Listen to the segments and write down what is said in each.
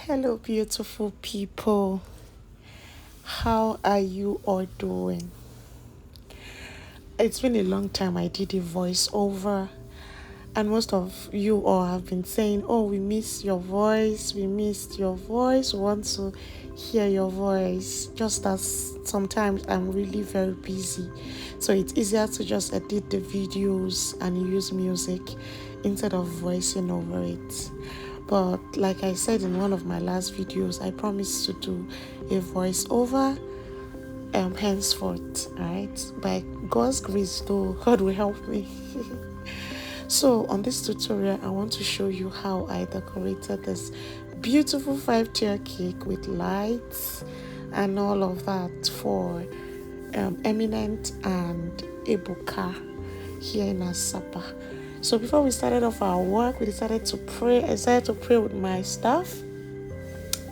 Hello, beautiful people. How are you all doing? It's been a long time I did a voiceover, and most of you all have been saying, "Oh, we miss your voice. We missed your voice. We want to hear your voice." Just as sometimes I'm really very busy, so it's easier to just edit the videos and use music instead of voicing over it. But like I said in one of my last videos, I promised to do a voiceover henceforth, right? By God's grace, though, God will help me. So on this tutorial, I want to show you how I decorated this beautiful 5-tier cake with lights and all of that for Eminent and Ebuka here in Asapa. So before we started off our work, we decided to pray. I decided to pray with my staff,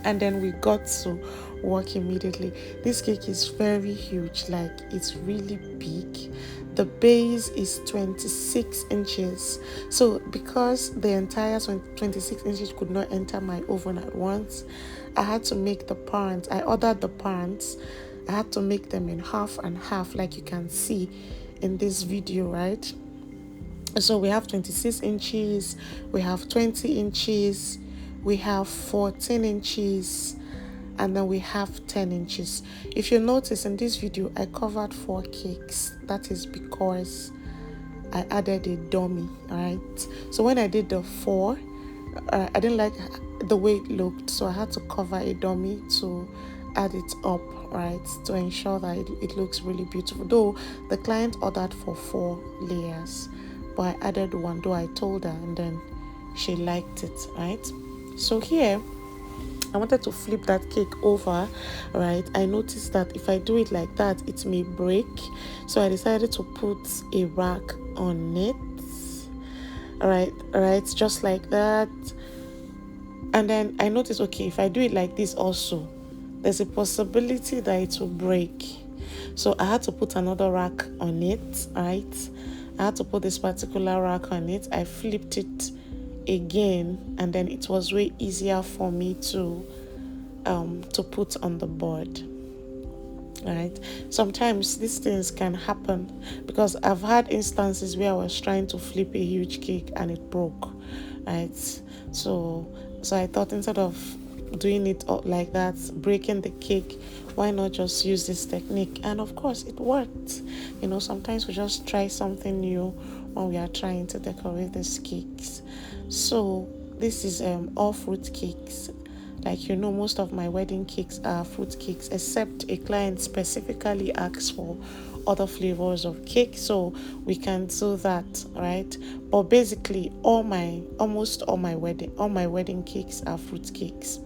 and then we got to work immediately. This cake is very huge, like it's really big. The base is 26 inches. So because the entire 26 inches could not enter my oven at once, I had to make the pans. I ordered the pans. I had to make them in half and half, like you can see in this video, right? So we have 26 inches, we have 20 inches, we have 14 inches, and then we have 10 inches. If you notice in this video, I covered 4 cakes. That is because I added a dummy, right? So when I did the 4, I didn't like the way it looked, so I had to cover a dummy to add it up, right, to ensure that it looks really beautiful. Though the client ordered for 4 layers, but I added 1, though I told her, and then she liked it, right? So here I wanted to flip that cake over, right? I noticed that if I do it like that, it may break. So I decided to put a rack on it. All right, just like that. And then I noticed, okay, if I do it like this also, there's a possibility that it will break. So I had to put another rack on it, right? I had to put this particular rack on it. I flipped it again, and then it was way easier for me to put on the board. Right, sometimes these things can happen because I've had instances where I was trying to flip a huge cake and it broke, right? So I thought, instead of doing it like that, breaking the cake, why not just use this technique? And of course it worked. Sometimes we just try something new when we are trying to decorate these cakes. So this is all fruit cakes. Like, most of my wedding cakes are fruit cakes, except a client specifically asks for other flavors of cake, so we can do that, right? But basically almost all my wedding cakes are fruit cakes.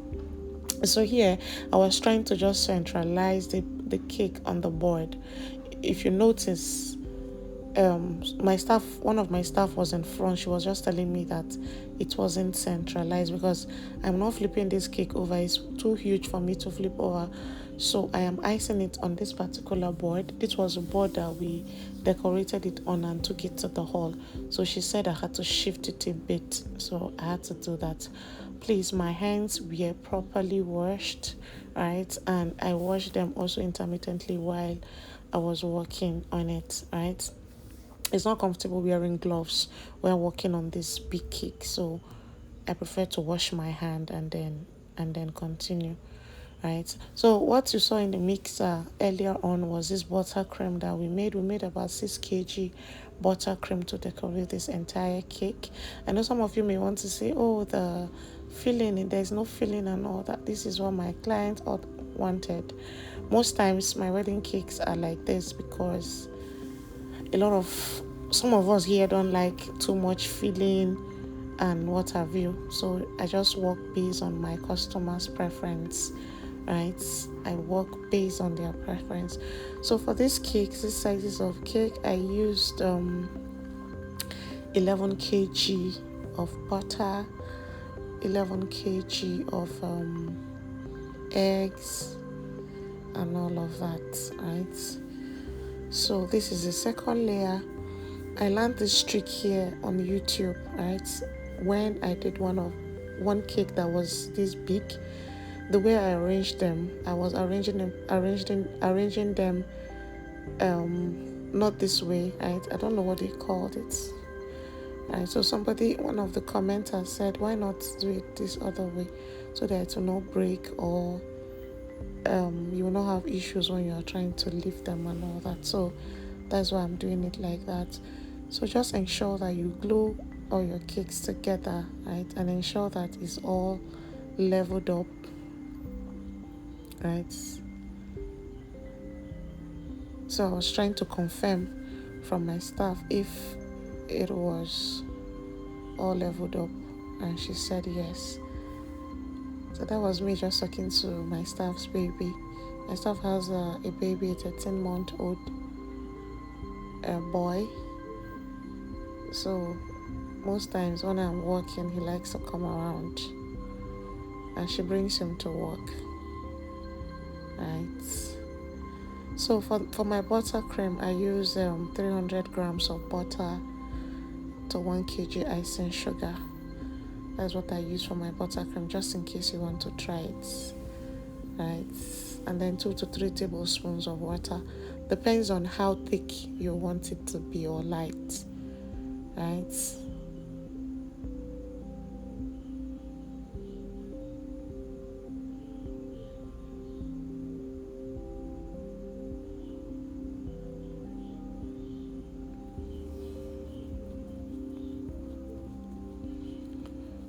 So here I was trying to just centralize the cake on the board. If you notice, one of my staff was in front. She was just telling me that it wasn't centralized because I'm not flipping this cake over. It's too huge for me to flip over. So I am icing it on this particular board. This was a board that we decorated it on and took it to the hall. So she said I had to shift it a bit. So I had to do that. Please, my hands were properly washed, right? And I washed them also intermittently while I was working on it, right? It's not comfortable wearing gloves when working on this big cake, so I prefer to wash my hand and then continue, right? So what you saw in the mixer earlier on was this buttercream that we made. We made about 6 kg buttercream to decorate this entire cake. I know some of you may want to say, "Oh, the filling, there's no filling and all that." This is what my client wanted. Most times my wedding cakes are like this because some of us here don't like too much filling and what have you. So I just work based on my customers' preference, right? I work based on their preference. So for this sizes of cake, I used 11 kg of butter, 11 kg of eggs, and all of that, right? So this is the second layer. I learned this trick here on YouTube, right? When I did one of one cake that was this big. The way I arranged them, I was arranging them not this way. I don't know what they called it. Right, so one of the commenters said, why not do it this other way, so that it will not break, or you will not have issues when you are trying to lift them and all that. So that's why I'm doing it like that. So just ensure that you glue all your cakes together, right, and ensure that it's all leveled up, right. So I was trying to confirm from my staff if it was all leveled up, and she said yes. So that was me just talking to my staff's baby. My staff has a baby, a 13-month-old boy. So most times when I'm working, he likes to come around, and she brings him to work, right. So for my buttercream, I use 300 grams of butter to 1 kg icing sugar. That's what I use for my buttercream, just in case you want to try it, right. And then 2 to 3 tablespoons of water. Depends on how thick you want it to be or light, right.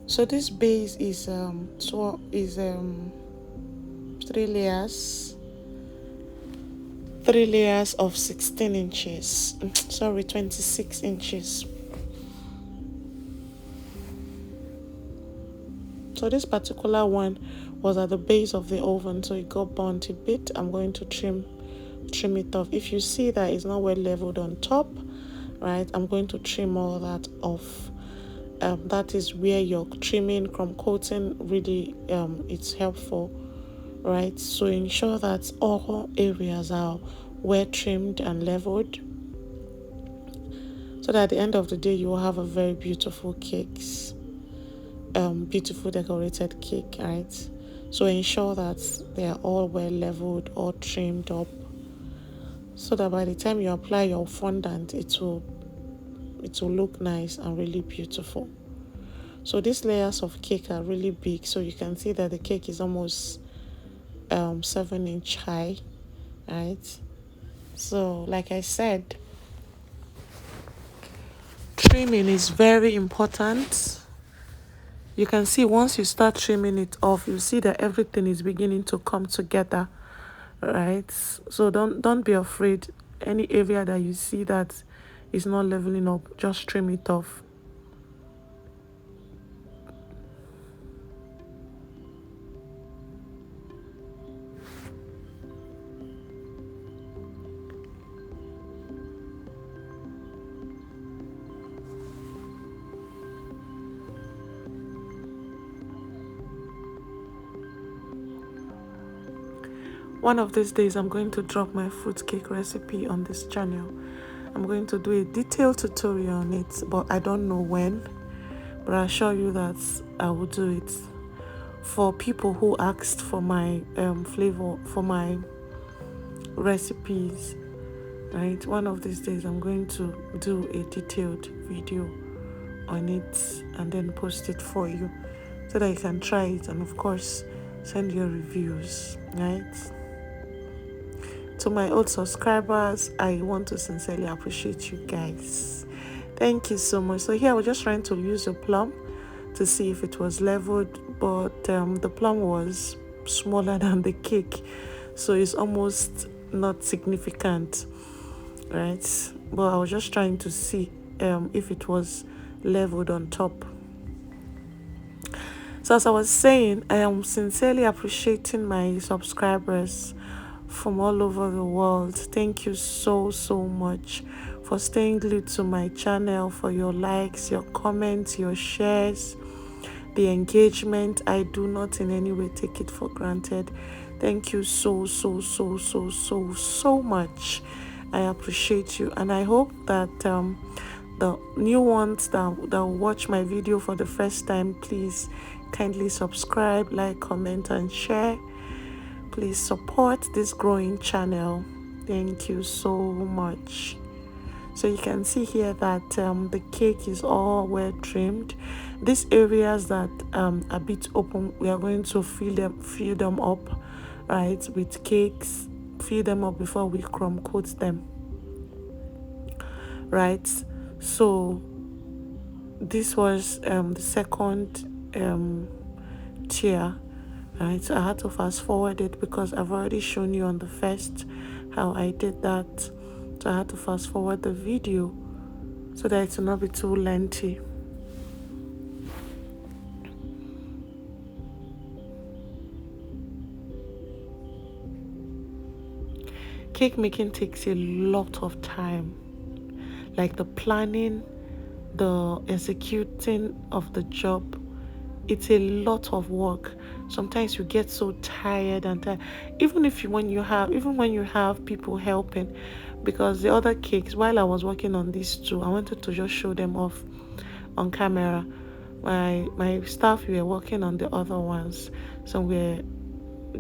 So this base is 3 layers. 3 layers of 16 inches. 26 inches. So this particular one was at the base of the oven, so it got burnt a bit. I'm going to trim it off. If you see that it's not well leveled on top, right, I'm going to trim all that off. That is where your trimming crumb coating really it's helpful, right. So ensure that all areas are well trimmed and leveled, so that at the end of the day you will have a very beautiful cakes, beautiful decorated cake, right. So ensure that they are all well leveled or trimmed up, so that by the time you apply your fondant, it will look nice and really beautiful. So these layers of cake are really big, so you can see that the cake is almost 7-inch high, right. So like I said, trimming is very important. You can see once you start trimming it off, you see that everything is beginning to come together, right. So don't be afraid. Any area that you see that is not leveling up, just trim it off. One of these days, I'm going to drop my fruitcake recipe on this channel. I'm going to do a detailed tutorial on it, but I don't know when. But I assure you that I will do it. For people who asked for my flavor, for my recipes, right? One of these days, I'm going to do a detailed video on it and then post it for you, so that you can try it and of course send your reviews, right? To my old subscribers, I want to sincerely appreciate you guys. Thank you so much. So here I was just trying to use a plum to see if it was leveled, but the plum was smaller than the cake, so it's almost not significant, right? But I was just trying to see if it was leveled on top. So as I was saying, I am sincerely appreciating my subscribers from all over the world. Thank you so much for staying glued to my channel, for your likes, your comments, your shares, the engagement. I do not in any way take it for granted. Thank you so much. I appreciate you, and I hope that the new ones that will watch my video for the first time, please Kindly subscribe, like, comment, and share. Please support this growing channel. Thank you so much. So you can see here that the cake is all well trimmed. These areas that are a bit open, we are going to fill them up, right, with cakes. Fill them up before we crumb coat them, right? So this was the second tier, right? So I had to fast forward it because I've already shown you on the first how I did that. So I had to fast forward the video so that it will not be too lengthy. Cake making takes a lot of time, like the planning, the executing of the job. It's a lot of work. Sometimes you get so tired and tired, even when you have people helping, because the other cakes, while I was working on these two, I wanted to just show them off on camera. My staff were working on the other ones, so we're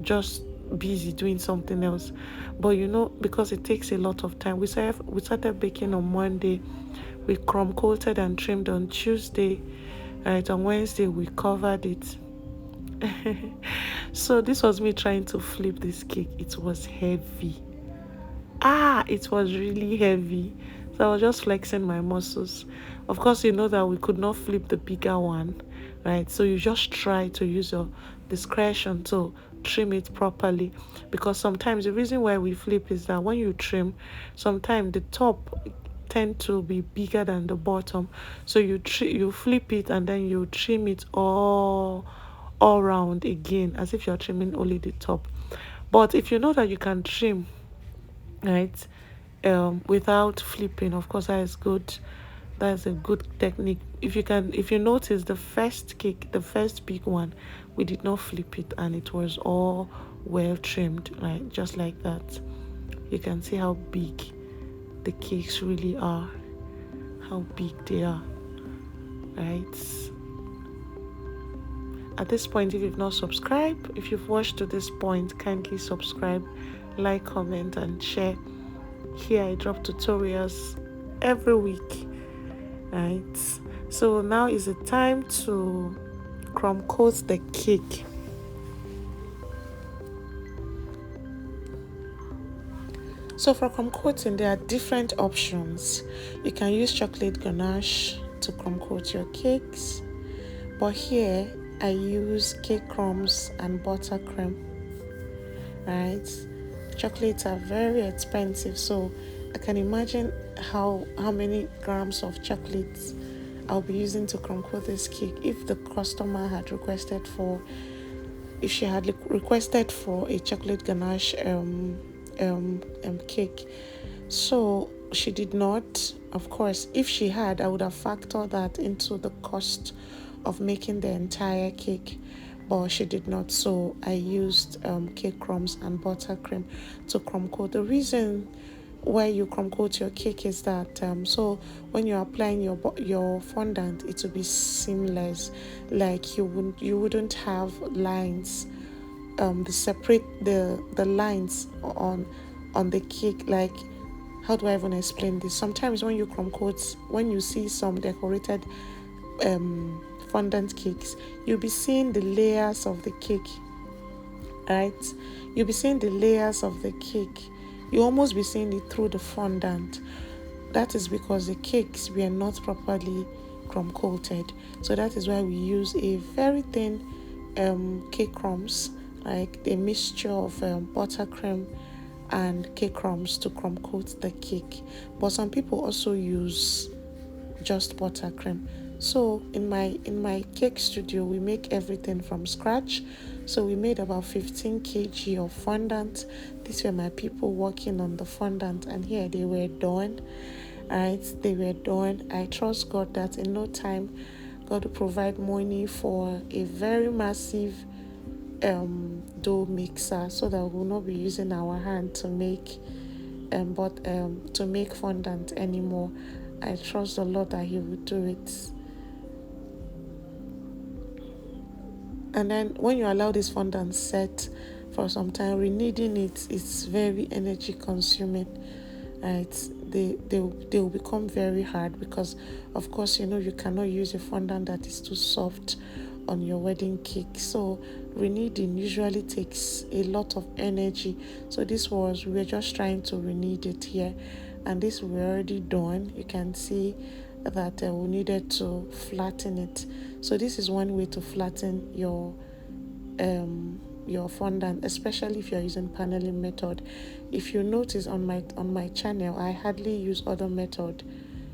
just busy doing something else. But because it takes a lot of time, we started baking on Monday, we crumb coated and trimmed on Tuesday, right? On Wednesday we covered it. So this was me trying to flip this cake. It was heavy. It was really heavy. So I was just flexing my muscles. Of course, you know that we could not flip the bigger one, right? So you just try to use your discretion to trim it properly, because sometimes the reason why we flip is that when you trim, sometimes the top tend to be bigger than the bottom, so you flip it and then you trim it all round again, as if you're trimming only the top. But if you know that you can trim, right, without flipping, of course that is good. That's a good technique. If you notice, the first cake, the first big one, we did not flip it and it was all well trimmed, right? Just like that. You can see how big the cakes really are, how big they are, right? At this point, if you've not subscribed, if you've watched to this point, kindly subscribe, like, comment, and share. Here I drop tutorials every week, right? So now is the time to crumb coat the cake. So for crumb coating, there are different options. You can use chocolate ganache to crumb coat your cakes, but here I use cake crumbs and buttercream, right? Chocolates are very expensive, so I can imagine how many grams of chocolates I'll be using to crumb coat this cake. If she had requested for a chocolate ganache cake, so she did not. Of course, if she had, I would have factored that into the cost of making the entire cake, but she did not. So I used cake crumbs and buttercream to crumb coat. The reason why you crumb coat your cake is that so when you're applying your fondant, it will be seamless. Like you wouldn't have lines, the lines on the cake. Like, how do I even explain this? Sometimes when you crumb coat, when you see some decorated fondant cakes, you'll be seeing the layers of the cake, right? You'll be seeing the layers of the cake. You almost be seeing it through the fondant. That is because the cakes were not properly crumb coated. So that is why we use a very thin cake crumbs, like a mixture of buttercream and cake crumbs to crumb coat the cake. But some people also use just buttercream. So in my cake studio, we make everything from scratch. So we made about 15 kg of fondant. These were my people working on the fondant, and here they were done. Right, they were done. I trust God that in no time God will provide money for a very massive dough mixer, so that we will not be using our hand to make to make fondant anymore. I trust the Lord that He will do it. And then when you allow this fondant set for some time, rekneading it is very energy consuming, right? They will become very hard because, of course, you cannot use a fondant that is too soft on your wedding cake. So rekneading usually takes a lot of energy. So we were just trying to reknead it here, and this we're already done. You can see that we needed to flatten it. So this is one way to flatten your fondant, especially if you're using paneling method. If you notice on my channel, I hardly use other method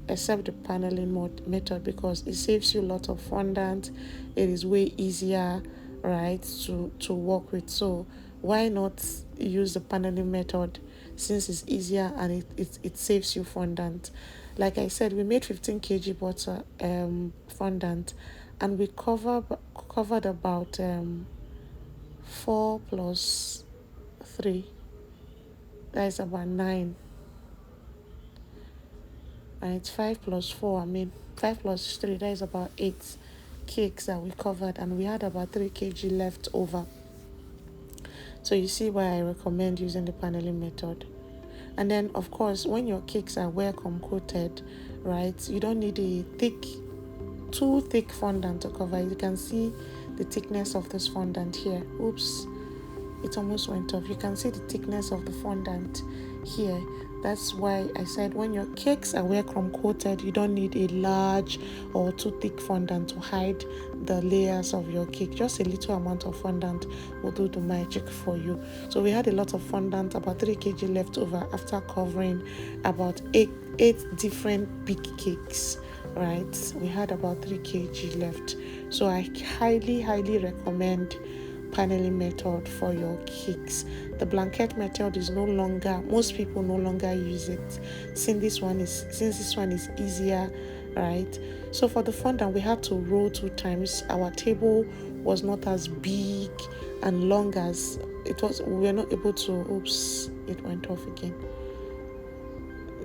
except the paneling method because it saves you a lot of fondant. It is way easier, right, to work with. So why not use the paneling method since it's easier and it saves you fondant. Like I said, we made 15 kg butter fondant, and we covered about 4 plus 3, that is about 9, right? 5 plus 4, 5 plus 3, that is about 8 cakes that we covered, and we had about 3 kg left over. So you see why I recommend using the paneling method. And then, of course, when your cakes are welcome coated, right, you don't need too thick fondant to cover. You can see the thickness of this fondant here. Oops, it almost went off. You can see the thickness of the fondant here. That's why I said when your cakes are welcome coated, you don't need a large or too thick fondant to hide the layers of your cake. Just a little amount of fondant will do the magic for you. So we had a lot of fondant, about 3 kg left over after covering about eight different big cakes, right? We had about 3 kg left. So I highly recommend paneling method for your cakes. The blanket method is most people no longer use it since this one is easier, right? So for the fondant, we had to roll 2 times. Our table was not as big and long as it was. We were not able to. Oops, it went off again.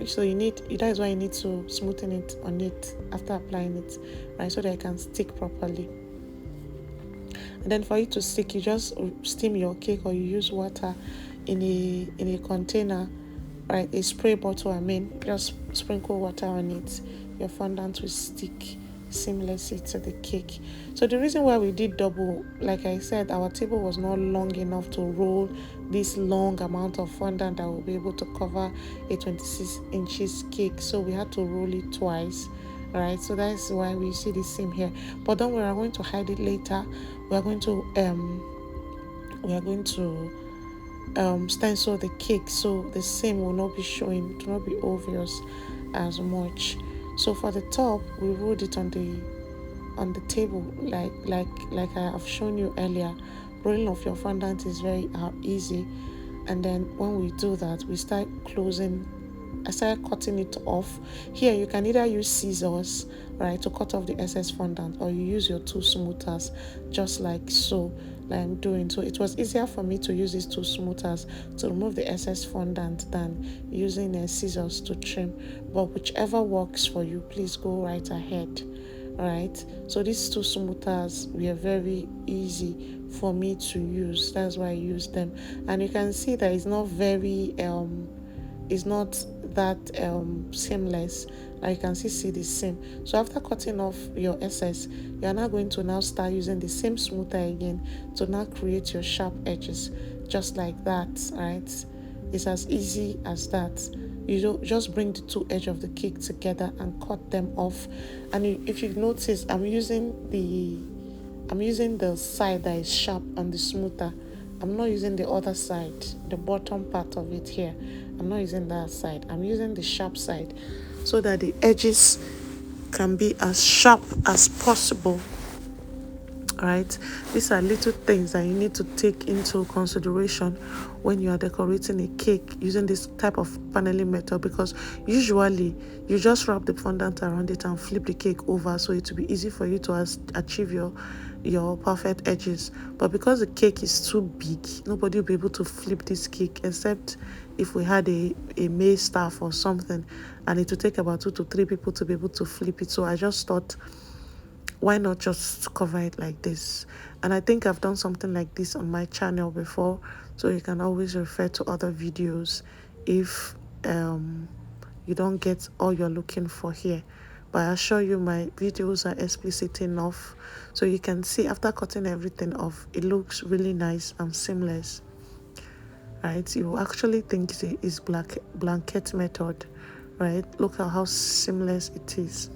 So that is why you need to smoothen it on it after applying it, right, so that it can stick properly. And then for it to stick, you just steam your cake, or you use water in a container, right? A spray bottle, just sprinkle water on it. Your fondant will stick seamlessly to the cake. So the reason why we did double, like I said, our table was not long enough to roll this long amount of fondant that will be able to cover a 26 inches cake. So we had to roll it twice, right? So that's why we see the seam here. But don't worry, I'm going to hide it later. We are going to stencil the cake, so the seam will not be showing, it will not be obvious as much. So for the top, we rolled it on the table like I have shown you earlier. Rolling off your fondant is very easy, and then when we do that, we start closing. I started cutting it off. Here you can either use scissors, right, to cut off the excess fondant, or you use your 2 smoothers, just like so, like I'm doing. So it was easier for me to use these 2 smoothers to remove the excess fondant than using scissors to trim. But whichever works for you, please go right ahead, right? So these 2 smoothers were very easy for me to use. That's why I used them, and you can see that it's not very is not that seamless. Like you can see the seam. So after cutting off your excess, you are now going to now start using the same smoother again to now create your sharp edges, just like that, right? It's as easy as that. You don't just bring the 2 edges of the cake together and cut them off. And if you notice, I'm using the side that is sharp on the smoother. I'm not using the other side, the bottom part of it here. I'm not using that side. I'm using the sharp side so that the edges can be as sharp as possible, right? These are little things that you need to take into consideration when you are decorating a cake using this type of paneling method, because usually you just wrap the fondant around it and flip the cake over, so it will be easy for you to achieve your perfect edges. But because the cake is too big, nobody will be able to flip this cake except if we had a maid staff or something, and it will take about 2 to 3 people to be able to flip it. So I just thought why not just cover it like this? And I think I've done something like this on my channel before, so you can always refer to other videos if you don't get all you're looking for here. But I assure you my videos are explicit enough, so you can see after cutting everything off, it looks really nice and seamless, right? You actually think it's blanket method, right? Look at how seamless it is.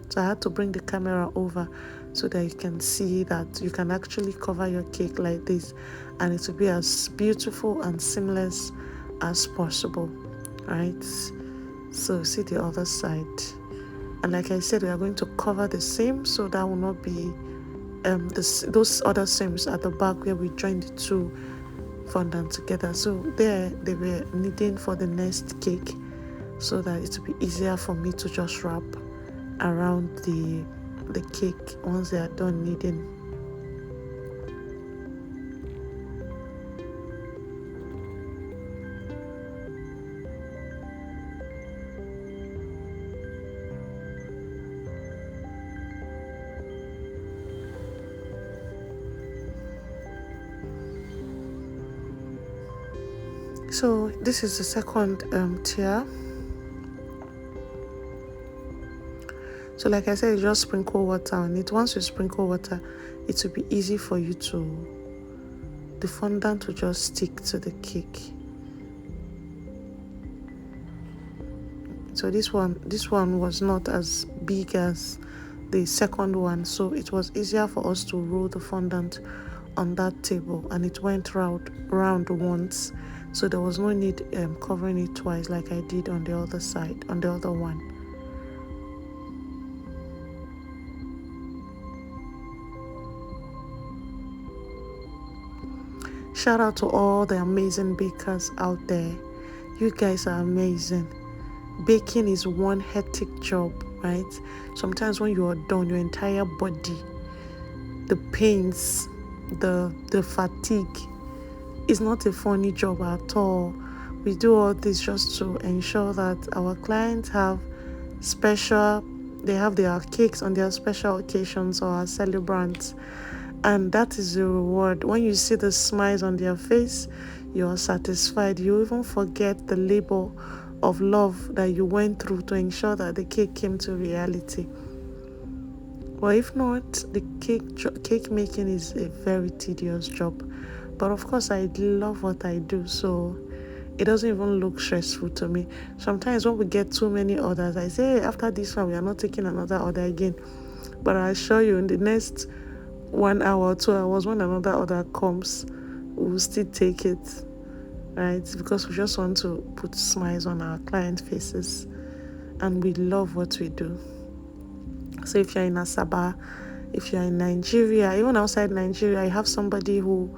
So I had to bring the camera over so that you can see that you can actually cover your cake like this, and it will be as beautiful and seamless as possible, right? So see the other side, and like I said, we are going to cover the seam, so that will not be those other seams at the back where we joined the two fondant together. So there they were kneading for the next cake, so that it will be easier for me to just wrap around the cake once they are done kneading. So this is the second tier. So like I said, you just sprinkle water on it. Once you sprinkle water, it will be easy for you the fondant to just stick to the cake. So this one was not as big as the second one, so it was easier for us to roll the fondant on that table, and it went round once, so there was no need covering it twice like I did on the other side, on the other one. Shout out to all the amazing bakers out there. You guys are amazing. Baking is one hectic job, right? Sometimes when you are done, your entire body, the pains, the fatigue, is not a funny job at all. We do all this just to ensure that our clients have their cakes on their special occasions or our celebrants. And that is the reward. When you see the smiles on their face, you're satisfied. You even forget the labor of love that you went through to ensure that the cake came to reality. Well, if not, the cake making is a very tedious job. But of course, I love what I do, so it doesn't even look stressful to me. Sometimes when we get too many orders, I say, hey, after this one, we are not taking another order again. But I assure you, in the next 1 hour or 2 hours, when another order comes, we'll still take it, right? Because we just want to put smiles on our client faces, and we love what we do. So if you're in Asaba, if you're in Nigeria, even outside Nigeria, you have somebody who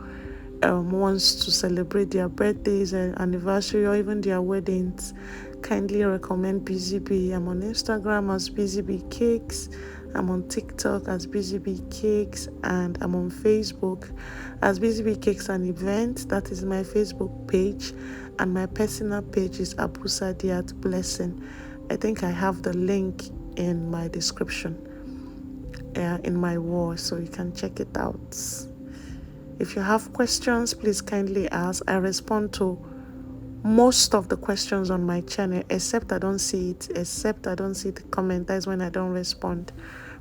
wants to celebrate their birthdays and anniversary or even their weddings, kindly recommend BZB. I'm on Instagram as BZB Cakes. I'm on TikTok as BZB Cakes, and I'm on Facebook as BZB Cakes and Event. That is my Facebook page, and my personal page is Abu Sadiat Blessing. I think I have the link in my description, in my wall, so you can check it out. If you have questions, please kindly ask. I respond to most of the questions on my channel, except I don't see the comment. That's when I don't respond.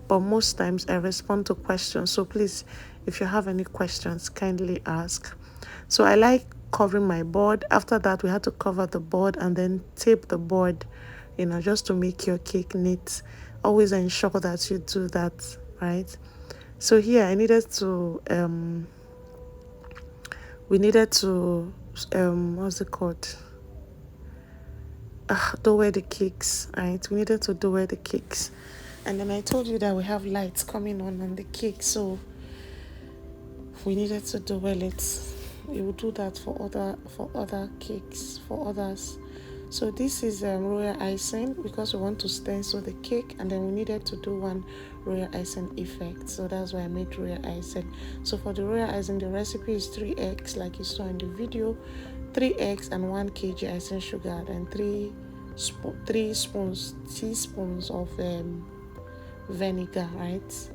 But most times I respond to questions. So please, if you have any questions, kindly ask. So I like covering my board. After that, we had to cover the board and then tape the board, just to make your cake neat. Always ensure that you do that, right? So here we needed to what's it called? Dough the cakes, right? We needed to dough the cakes. And then I told you that we have lights coming on the cake, so we needed to dough it. We will do that for other cakes, for others. So this is royal icing, because we want to stencil the cake, and then we needed to do one royal icing effect. So that's why I made royal icing. So for the royal icing, the recipe is 3 eggs, like you saw in the video, 3 eggs and 1 kg icing sugar, and 3 teaspoons of vinegar, right?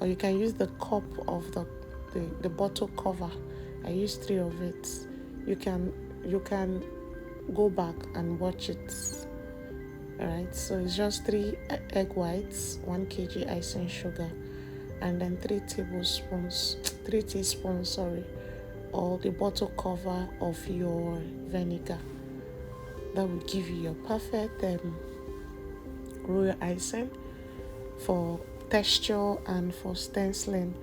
or you can use the cup of the bottle cover. I use 3 of it. You can go back and watch it. Alright, so it's just 3 egg whites, 1 kg icing sugar, and then 3 teaspoons, sorry, or the bottle cover of your vinegar. That will give you your perfect royal icing for texture and for stenciling.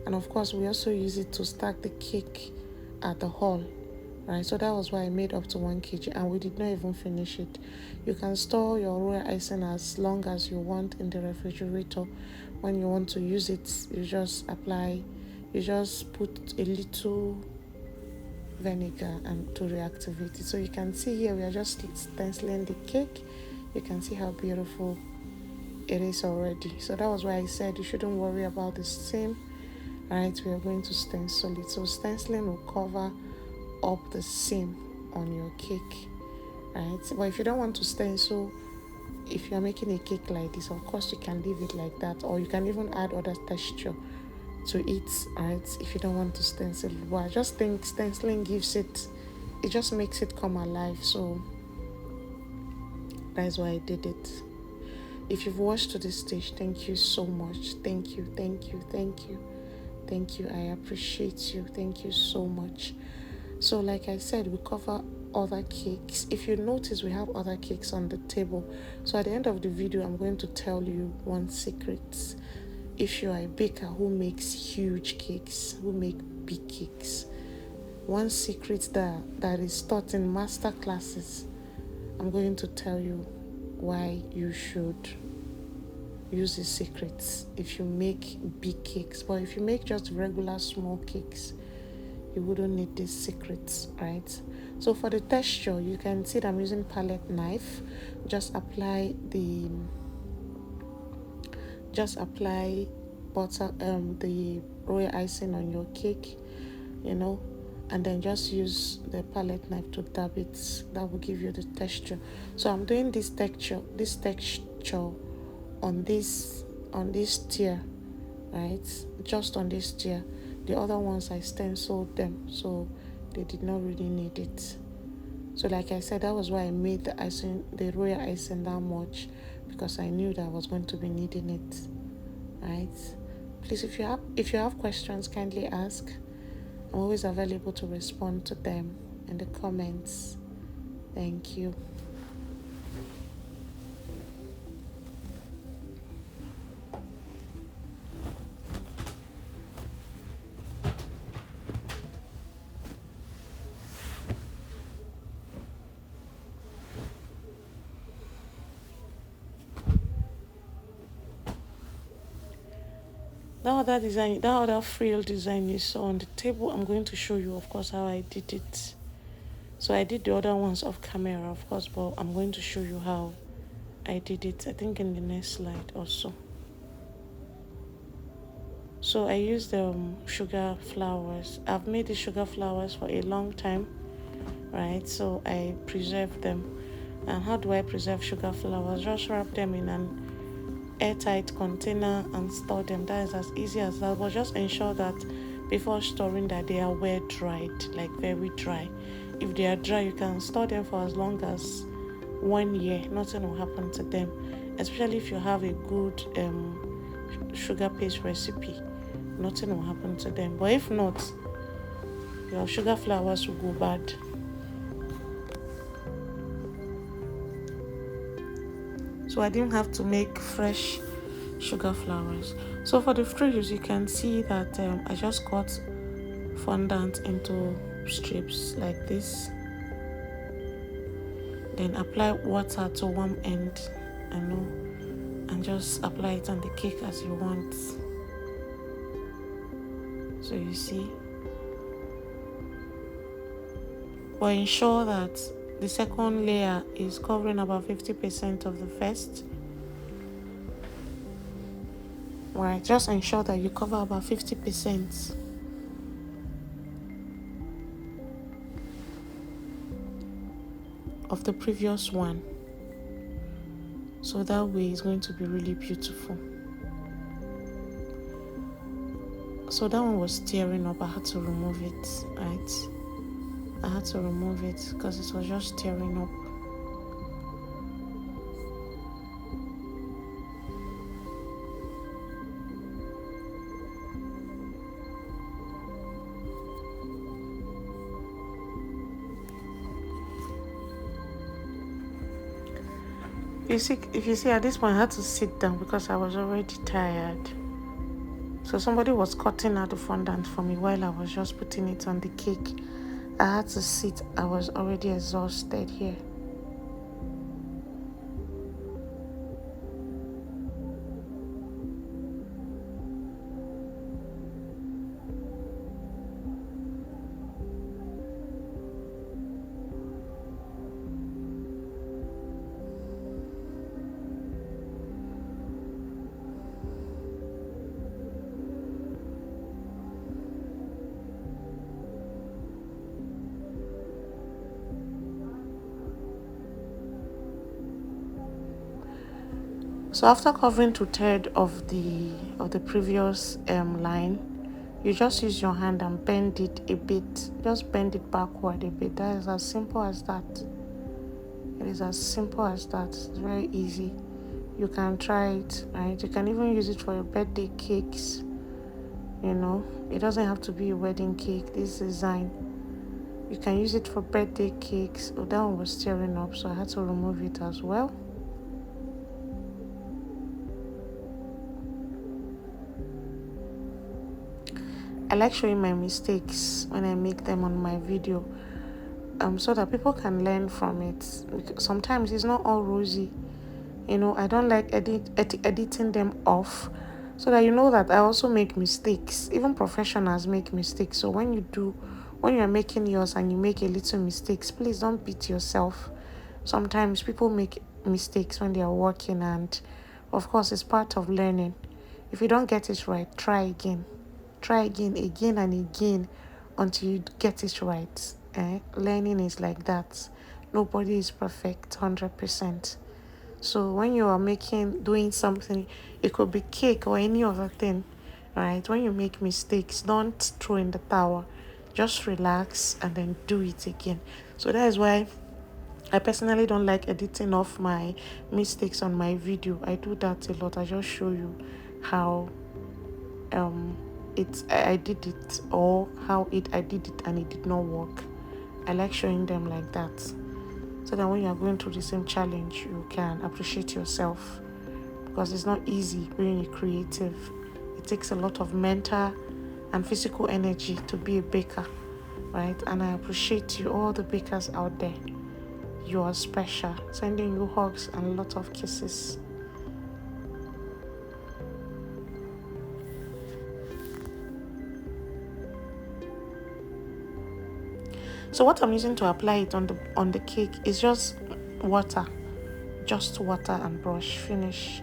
And of course, we also use it to stack the cake at the hall. Right, so that was why I made up to 1 kg, and we did not even finish it. You can store your royal icing as long as you want in the refrigerator. When you want to use it, you just put a little vinegar and to reactivate it. So you can see here we are just stenciling the cake. You can see how beautiful it is already. So that was why I said you shouldn't worry about the seam. Right, we are going to stencil it. So stenciling will cover up the seam on your cake, right? But if you don't want to stencil, if you're making a cake like this, of course you can leave it like that, or you can even add other texture to it, right? If you don't want to stencil it. But I just think stenciling it just makes it come alive. So that's why I did it. If you've watched to this stage, thank you so much. Thank you. I appreciate you. Thank you so much. So like I said, we cover other cakes. If you notice, we have other cakes on the table. So at the end of the video, I'm going to tell you one secret. If you are a baker who makes huge cakes, who make big cakes, one secret that is taught in master classes, I'm going to tell you why you should use these secrets if you make big cakes. But if you make just regular small cakes, you wouldn't need these secrets, right? So for the texture, you can see that I'm using palette knife. Just apply the royal icing on your cake, and then just use the palette knife to dab it. That will give you the texture. So I'm doing this texture on this tier, right? Just on this tier. The other ones I stenciled them, so they did not really need it. So like I said, that was why I made the royal icing that much, because I knew that I was going to be needing it, right? Please, if you have questions, kindly ask. I'm always available to respond to them in the comments. Thank you. That other frill design you saw on the table, I'm going to show you, of course, how I did it. So I did the other ones off camera, of course, but I'm going to show you how I did it, I think in the next slide also. So I used sugar flowers. I've made the sugar flowers for a long time, right? So I preserve them. And how do I preserve sugar flowers? Just wrap them in an airtight container and store them. That is as easy as that, but just ensure that before storing that they are well dried, like very dry. If they are dry, you can store them for as long as 1 year. Nothing will happen to them, especially if you have a good sugar paste recipe. Nothing will happen to them. But if not, your sugar flowers will go bad. So I didn't have to make fresh sugar flowers. So for the frills, you can see that I just cut fondant into strips like this. Then apply water to one end, and just apply it on the cake as you want. So you see. But ensure that the second layer is covering about 50% of the first. Right, just ensure that you cover about 50% of the previous one. So that way it's going to be really beautiful. So that one was tearing up. I had to remove it, right? I had to remove it because it was just tearing up. If you see at this point I had to sit down because I was already tired. So somebody was cutting out the fondant for me while I was just putting it on the cake. I had to sit. I was already exhausted here. So after covering 2/3 of the previous line, you just use your hand and bend it a bit. Just bend it backward a bit. That is as simple as that. It is as simple as that. It's very easy. You can try it, right? You can even use it for your birthday cakes. You know, it doesn't have to be a wedding cake. This design, you can use it for birthday cakes. Oh, that one was tearing up, so I had to remove it as well. I like showing my mistakes when I make them on my video, so that people can learn from it. Sometimes it's not all rosy. You know, I don't like editing them off, so that you know that I also make mistakes. Even professionals make mistakes. So when you're making yours and you make a little mistakes, please don't beat yourself. Sometimes people make mistakes when they are working, and of course it's part of learning. If you don't get it right, try again. Try again and again until you get it right. Learning is like that. Nobody is perfect 100%. So when you are doing something, it could be cake or any other thing, right? When you make mistakes, don't throw in the towel. Just relax and then do it again. So that is why I personally don't like editing off my mistakes on my video. I do that a lot. I just show you how I did it, or how I did it and it did not work. I like showing them like that, so that when you are going through the same challenge, you can appreciate yourself, because it's not easy being a creative. It takes a lot of mental and physical energy to be a baker, right? And I appreciate you, all the bakers out there. You are special. Sending you hugs and a lot of kisses. So what I'm using to apply it on the cake is just water and brush. Finish.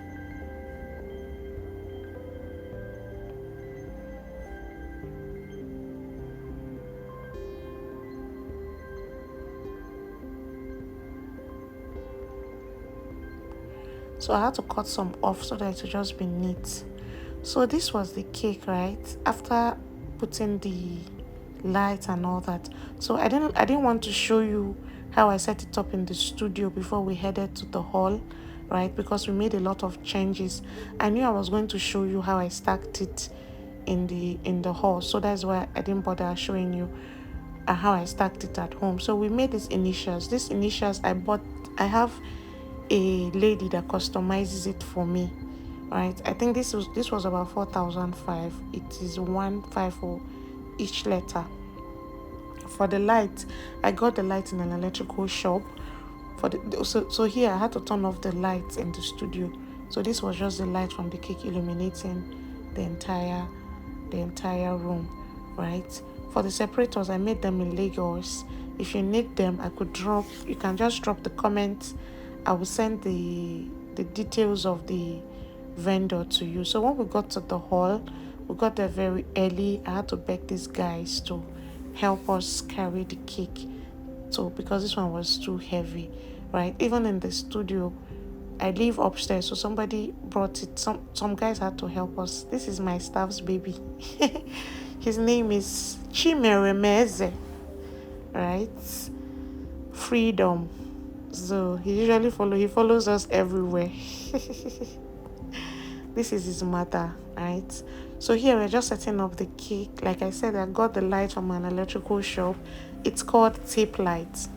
So I had to cut some off so that it would just be neat. So this was the cake, right? After putting the light and all that. So I didn't want to show you how I set it up in the studio before we headed to the hall, right? Because we made a lot of changes. I knew I was going to show you how I stacked it in the hall. So that's why I didn't bother showing you how I stacked it at home. So we made these initials. These initials I have a lady that customizes it for me, right? I think this was about 4,005. It is 150 each letter. For the light, I got the light in an electrical shop. So here I had to turn off the lights in the studio. So this was just the light from the cake illuminating the entire room, right? For the separators, I made them in Lagos. If you need them, you can just drop the comments. I will send the details of the vendor to you. So when we got to the hall, we got there very early. I had to beg these guys to help us carry the cake. So because this one was too heavy, right? Even in the studio, I live upstairs, so somebody brought it. Some guys had to help us. This is my staff's baby. His name is Chimeremeze, right? Freedom. So he follows us everywhere. This is his mother, right? So here we're just setting up the cake. Like I said, I got the light from an electrical shop. It's called tape light.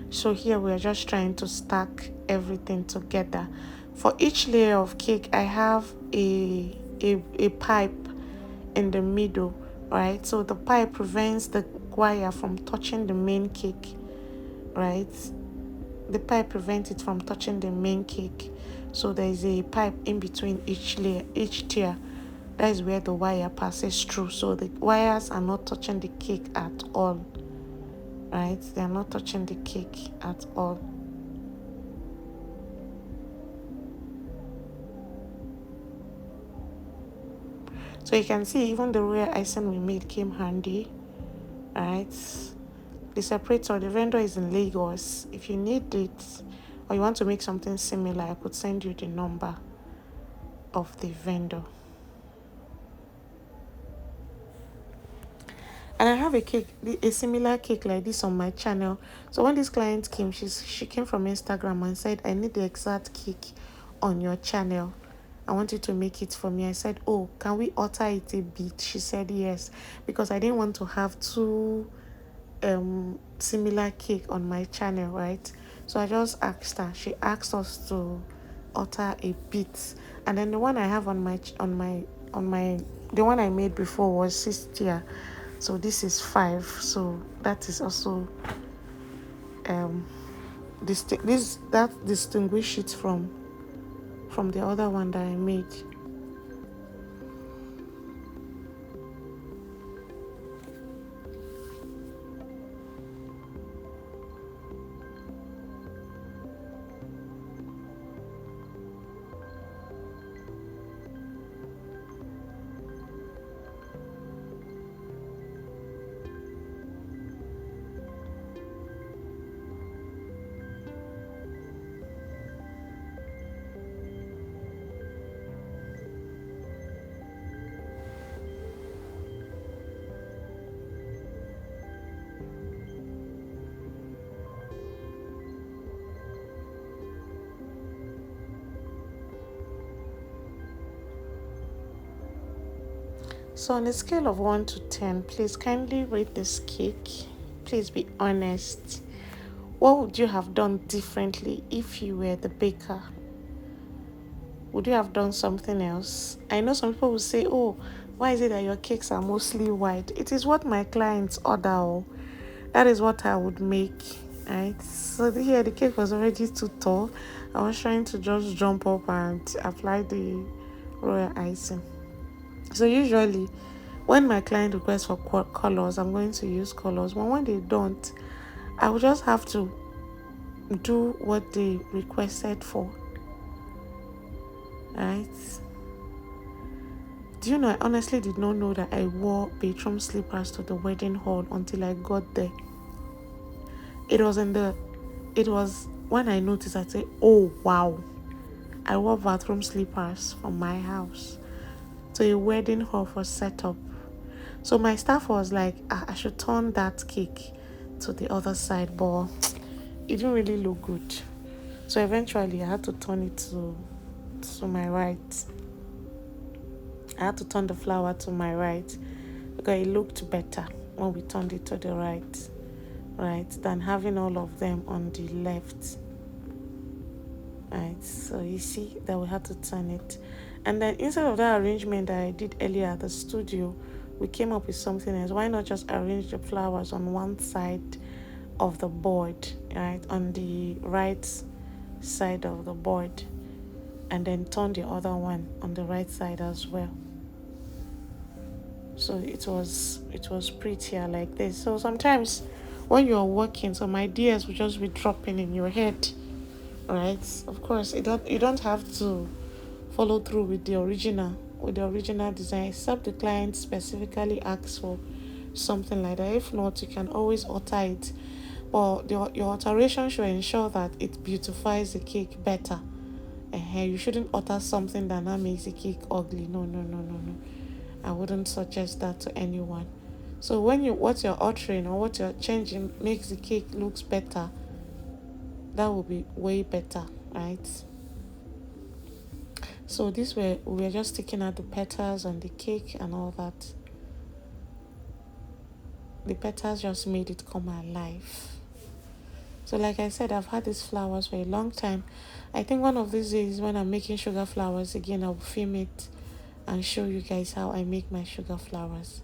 So here we're just trying to stack everything together. For each layer of cake, I have a pipe in the middle, right? So the pipe prevents the wire from touching the main cake, right? The pipe prevents it from touching the main cake. So there is a pipe in between each layer, each tier. That is where the wire passes through. So the wires are not touching the cake at all, right? They are not touching the cake at all. So you can see even the royal icing we made came handy, right? The separator, the vendor is in Lagos. If you need it or you want to make something similar, I could send you the number of the vendor. And I have a similar cake like this on my channel. So when this client came, she came from Instagram and said, I need the exact cake on your channel. I want you to make it for me. I said, oh, can we alter it a bit? She said yes, because I didn't want to have two similar cake on my channel, right? So I just asked her. She asked us to alter a bit. And then the one I have on my the one I made before was 6 tier. So this is 5. So that is also that distinguish it from the other one that I made. So on a scale of 1 to 10, please kindly rate this cake. Please be honest. What would you have done differently if you were the baker? Would you have done something else? I know some people will say, oh, why is it that your cakes are mostly white? It is what my clients order. Oh. That is what I would make, right? So here the cake was already too tall. I was trying to just jump up and apply the royal icing. So usually when my client requests for colors, I'm going to use colors. But when they don't, I will just have to do what they requested for, right? Do you know, I honestly did not know that I wore bathroom slippers to the wedding hall until I got there. It was when I noticed, I said, oh wow, I wore bathroom slippers from my house to a wedding hall for setup. So my staff was like, I should turn that cake to the other side, but it didn't really look good. So eventually I had to turn it to my right. I had to turn the flower to my right because it looked better when we turned it to the right, than having all of them on the left. Right, so you see that we had to turn it. And then instead of that arrangement that I did earlier at the studio, we came up with something else. Why not just arrange the flowers on one side of the board, right, on the right side of the board, and then turn the other one on the right side as well. So it was prettier like this. So sometimes when you're working, some ideas will just be dropping in your head, right? Of course, you don't have to follow through with the original design, except the client specifically asks for something like that. If not, you can always alter it. But your alteration should ensure that it beautifies the cake better. You shouldn't alter something that now makes the cake ugly. No. I wouldn't suggest that to anyone. So when what you're altering or what you're changing makes the cake looks better, that will be way better, right? So this way we're just taking out the petals on the cake and all that. The petals just made it come alive. So like I said, I've had these flowers for a long time. I think one of these days when I'm making sugar flowers again, I'll film it and show you guys how I make my sugar flowers.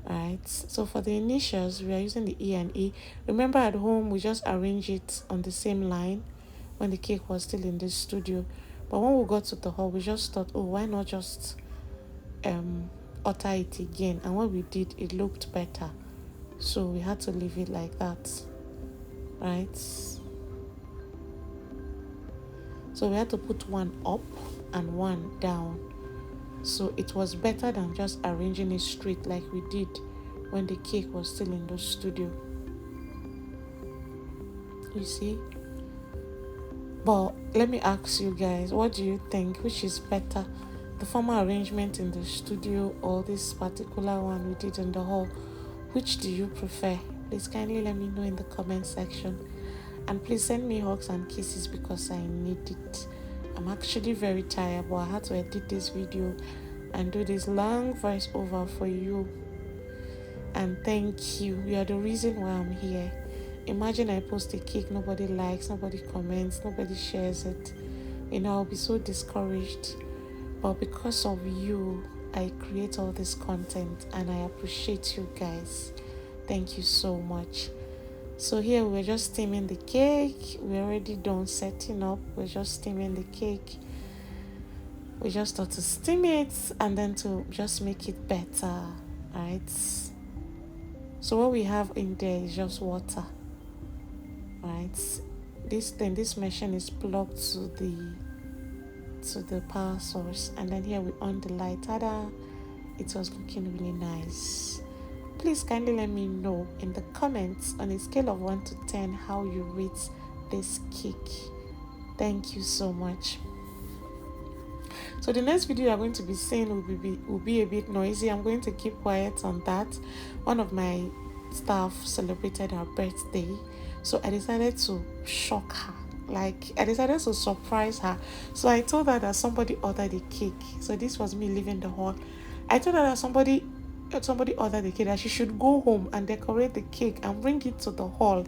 Alright, so for the initials, we are using the E and E. Remember at home, we just arrange it on the same line when the cake was still in the studio. But when we got to the hall, we just thought, oh, why not just alter it again? And when we did, it looked better. So we had to leave it like that. Right? So we had to put one up and one down. So it was better than just arranging it straight like we did when the cake was still in the studio. You see? But let me ask you guys, what do you think? Which is better? The former arrangement in the studio or this particular one we did in the hall? Which do you prefer? Please kindly let me know in the comment section. And please send me hugs and kisses because I need it. I'm actually very tired, but I had to edit this video and do this long voice over for you. And thank you. You are the reason why I'm here. Imagine I post a cake, nobody likes, nobody comments, nobody shares it. I'll be so discouraged. But because of you, I create all this content and I appreciate you guys. Thank you so much. So here we're just steaming the cake. We're already done setting up. We're just steaming the cake. We just thought to steam it and then to just make it better, right? So what we have in there is just water, right? This machine is plugged to the power source, and then here we on the light. Ta-da! It was looking really nice. Please kindly let me know in the comments on a scale of 1 to 10 how you rate this cake. Thank you so much. So the next video you're going to be seeing will be a bit noisy. I'm going to keep quiet on that. One of my staff celebrated her birthday, so I decided to shock her. I decided to surprise her. So I told her that somebody ordered a cake. So this was me leaving the hall. I told her that somebody ordered the cake, that she should go home and decorate the cake and bring it to the hall,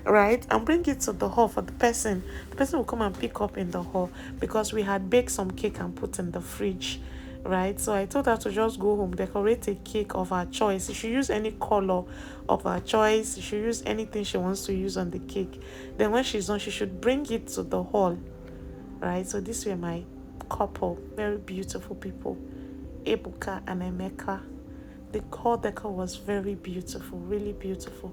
right? And bring it to the hall for the person. The person will come and pick up in the hall because we had baked some cake and put in the fridge, right? So I told her to just go home, decorate a cake of her choice. She should use any color of her choice. She should use anything she wants to use on the cake. Then when she's done, she should bring it to the hall, right? So these were my couple, very beautiful people, Ebuka and Emeka. The hall decor was very beautiful, really beautiful.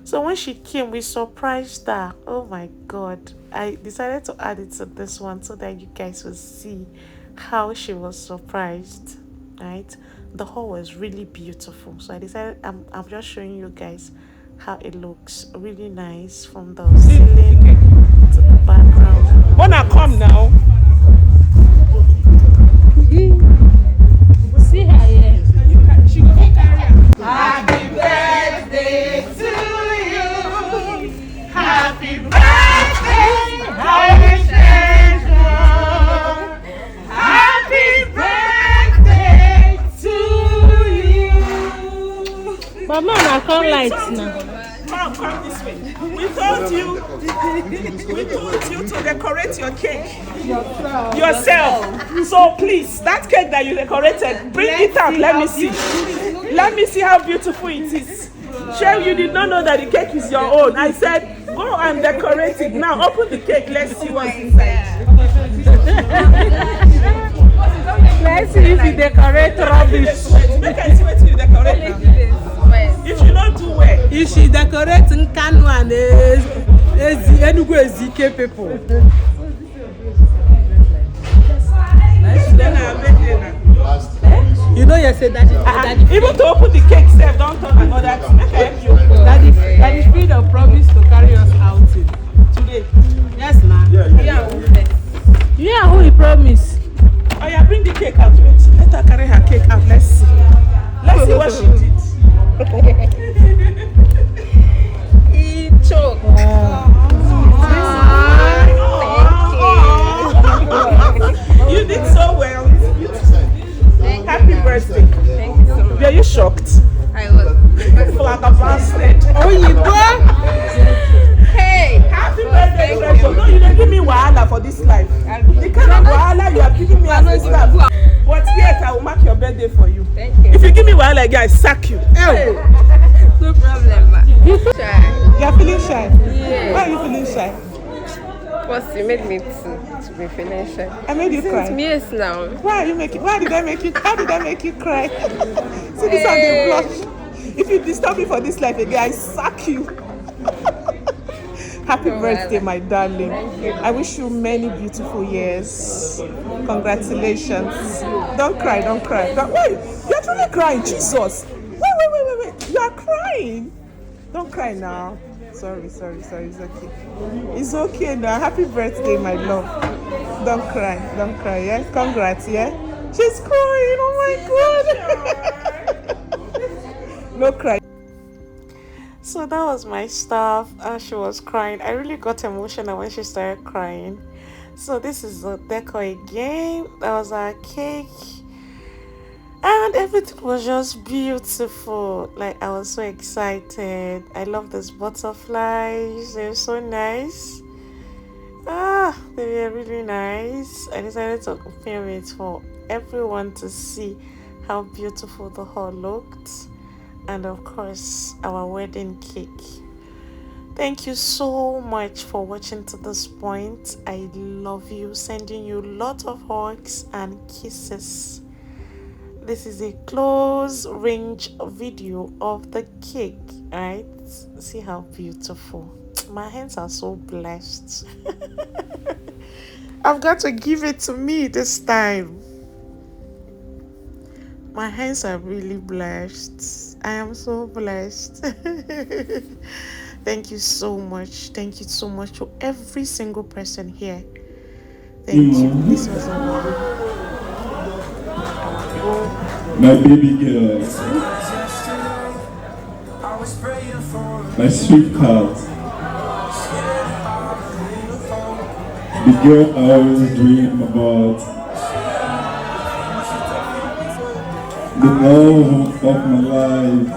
So when she came, we surprised her. Oh my God. I decided to add it to this one so that you guys will see how she was surprised, right? The hall was really beautiful. So I decided I'm just showing you guys how it looks. Really nice from the ceiling to the background. Wanna come now? See her here. She go carry her. Happy birthday to you. Happy birthday, happy Happy birthday to you. But Mama, come lights now. Come this way. We told you to decorate your cake yourself. So please, that cake that you decorated, bring it out. Let me see. Let me see how beautiful it is. Sure, you did not know that the cake is your own. I said, go and decorate it. Now open the cake. Let's see what's inside. Let's see if you decorate rubbish. Make I see what you decorate. If you don't do well, if she decorates in Kanu and Enugu Ezike people. You know, you said that. Even to open the cake, don't talk about that. That is free of problem. birthday for you. Thank you. If you give me one like I sack you. Hey. No problem, ma. Shy. You're feeling shy? Yeah. Why are you feeling shy? First, you made me to be feeling shy. I made you cry. Yes, now. Why did I make you cry? See this one, they blush. If you disturb me for this life again, I sack you. Happy birthday, my darling. I wish you many beautiful years. Congratulations. Don't cry. Wait, you're truly crying, Jesus. Wait. You are crying. Don't cry now. Sorry. It's okay. It's okay now. Happy birthday, my love. Don't cry, yeah? Congrats, yeah? She's crying, oh my God. No cry. So that was my stuff, and she was crying. I really got emotional when she started crying. So this is the decor again. That was our cake. And everything was just beautiful. Like, I was so excited. I love these butterflies. They're so nice. They were really nice. I decided to film it for everyone to see how beautiful the hall looked. And of course, our wedding cake. Thank you so much for watching to this point. I love you. Sending you lots of hugs and kisses. This is a close range video of the cake, right? See how beautiful. My hands are so blessed. I've got to give it to me this time. My hands are really blessed. I am so blessed. Thank you so much. Thank you so much to every single person here. Thank you. This was a my baby girl, my sweetheart, the girl I always dream about, the love of my life,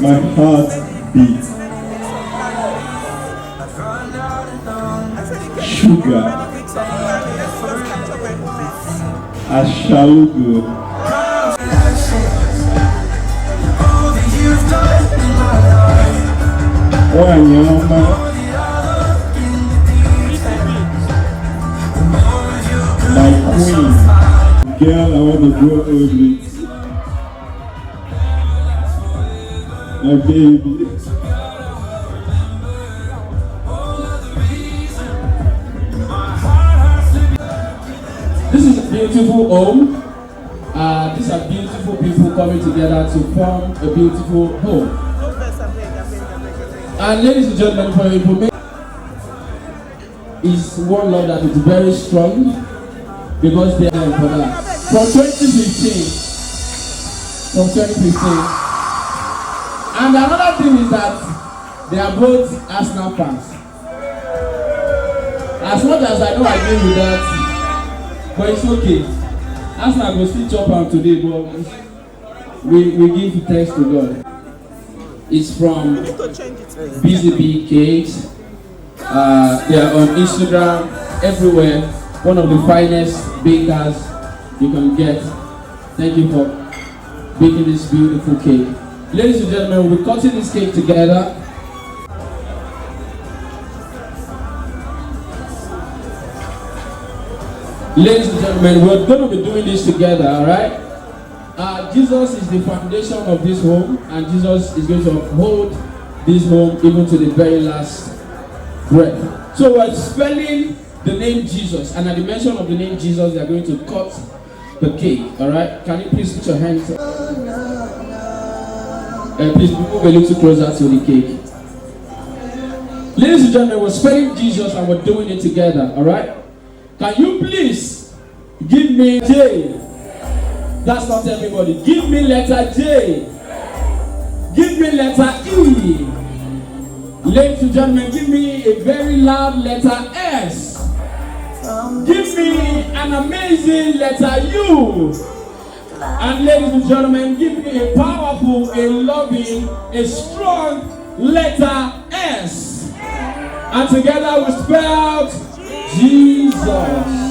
my heart beat, sugar. I shall go. Oh, my queen, girl, I want to grow old with. My baby. This is a beautiful home. These are beautiful people coming together to form a beautiful home. And ladies and gentlemen, for your information, is one law that is very strong because they are for that. From 2015. And another thing is that they are both Arsenal fans. As much as I know I agree with that, but it's okay. Arsenal will still chop out today, but we give thanks to God. It's from BZB Cakes. They are on Instagram, everywhere. One of the finest bakers you can get. Thank you for baking this beautiful cake. Ladies and gentlemen, we're cutting this cake together. Ladies and gentlemen, we're going to be doing this together, alright? Jesus is the foundation of this home, and Jesus is going to uphold this home even to the very last breath. So we're spelling the name Jesus, and at the mention of the name Jesus, they are going to cut the cake, alright? Can you please put your hands up? Please move a little closer to the cake. Ladies and gentlemen, we're spelling Jesus and we're doing it together, alright? Can you please give me J? That's not everybody. Give me letter J. Give me letter E. Ladies and gentlemen, give me a very loud letter S. Give me an amazing letter U. And ladies and gentlemen, give me a powerful, a loving, a strong letter S. And together we spell Jesus.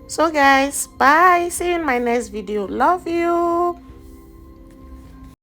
So guys, bye. See you in my next video. Love you.